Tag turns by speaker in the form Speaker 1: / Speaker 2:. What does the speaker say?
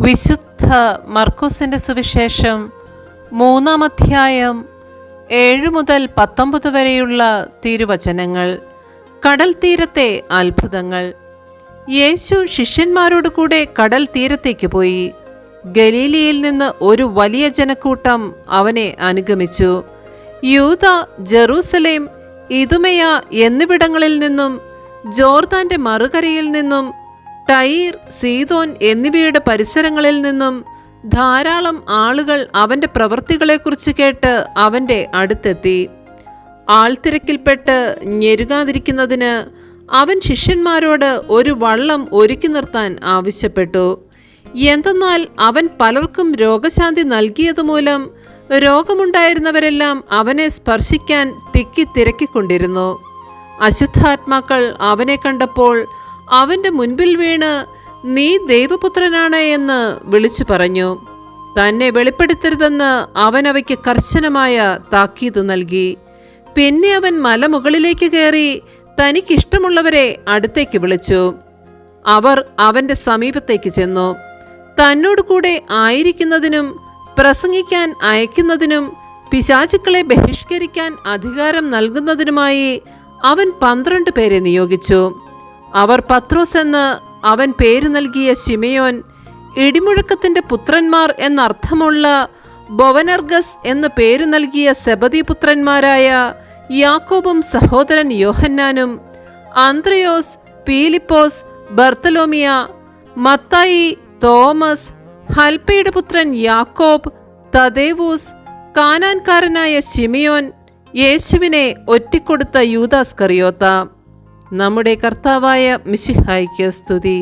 Speaker 1: വിശുദ്ധ മർക്കോസിന്റെ സുവിശേഷം 3-ാം അധ്യായം 7 മുതൽ 19 വരെയുള്ള തിരുവചനങ്ങൾ. കടൽ തീരത്തെ അത്ഭുതങ്ങൾ. യേശു ശിഷ്യന്മാരോട് കൂടെ കടൽ തീരത്തേക്ക് പോയി. ഗലീലിയിൽ നിന്ന് ഒരു വലിയ ജനക്കൂട്ടം അവനെ അനുഗമിച്ചു. യൂദ, ജെറൂസലേം, ഇദുമയ എന്നിവിടങ്ങളിൽ നിന്നും, ജോർദാന്റെ മറുകരയിൽ നിന്നും, ടൈർ, സീദോൻ എന്നിവയുടെ പരിസരങ്ങളിൽ നിന്നും ധാരാളം ആളുകൾ അവന്റെ പ്രവൃത്തികളെക്കുറിച്ച് കേട്ട് അവന്റെ അടുത്തെത്തി. ആൾത്തിരക്കിൽപ്പെട്ട് ഞെരുകാതിരിക്കുന്നതിന് അവൻ ശിഷ്യന്മാരോട് ഒരു വള്ളം ഒരുക്കി നിർത്താൻ ആവശ്യപ്പെട്ടു. എന്തെന്നാൽ അവൻ പലർക്കും രോഗശാന്തി നൽകിയതുമൂലം രോഗമുണ്ടായിരുന്നവരെല്ലാം അവനെ സ്പർശിക്കാൻ തിക്കിത്തിരക്കിക്കൊണ്ടിരുന്നു. അശുദ്ധാത്മാക്കൾ അവനെ കണ്ടപ്പോൾ അവന്റെ മുൻപിൽ വീണ്, "നീ ദൈവപുത്രനാണ്" എന്ന് വിളിച്ചു പറഞ്ഞു. തന്നെ വെളിപ്പെടുത്തരുതെന്ന് അവൻ അവയ്ക്ക് കർശനമായ താക്കീത് നൽകി. പിന്നെ അവൻ മലമുകളിലേക്ക് കയറി തനിക്കിഷ്ടമുള്ളവരെ അടുത്തേക്ക് വിളിച്ചു. അവർ അവന്റെ സമീപത്തേക്ക് ചെന്നു. തന്നോട് കൂടെ ആയിരിക്കുന്നതിനും പ്രസംഗിക്കാൻ അയക്കുന്നതിനും പിശാചുക്കളെ ബഹിഷ്കരിക്കാൻ അധികാരം നൽകുന്നതിനുമായി അവൻ 12 പേരെ നിയോഗിച്ചു. അവർ പത്രോസ് എന്ന് അവൻ പേര് നൽകിയ ശിമയോൻ, ഇടിമുഴക്കത്തിന്റെ പുത്രന്മാർ എന്നർത്ഥമുള്ള ബൊവനർഗസ് എന്ന് പേര് നൽകിയ സെബദി പുത്രന്മാരായ യാക്കോബും സഹോദരൻ യോഹന്നാനും, അന്ത്രയോസ്, പീലിപ്പോസ്, ബർത്തലോമിയ, മത്തായി, തോമസ്, ഹൽപ്പയുടെ പുത്രൻ യാക്കോബ്, തദേവൂസ്, കാനാൻകാരനായ ശിമയോൻ, യേശുവിനെ ഒറ്റിക്കൊടുത്ത യൂദാസ്കറിയോത്ത. നമ്മുടെ കർത്താവായ മിശിഹായ്ക്ക് സ്തുതി.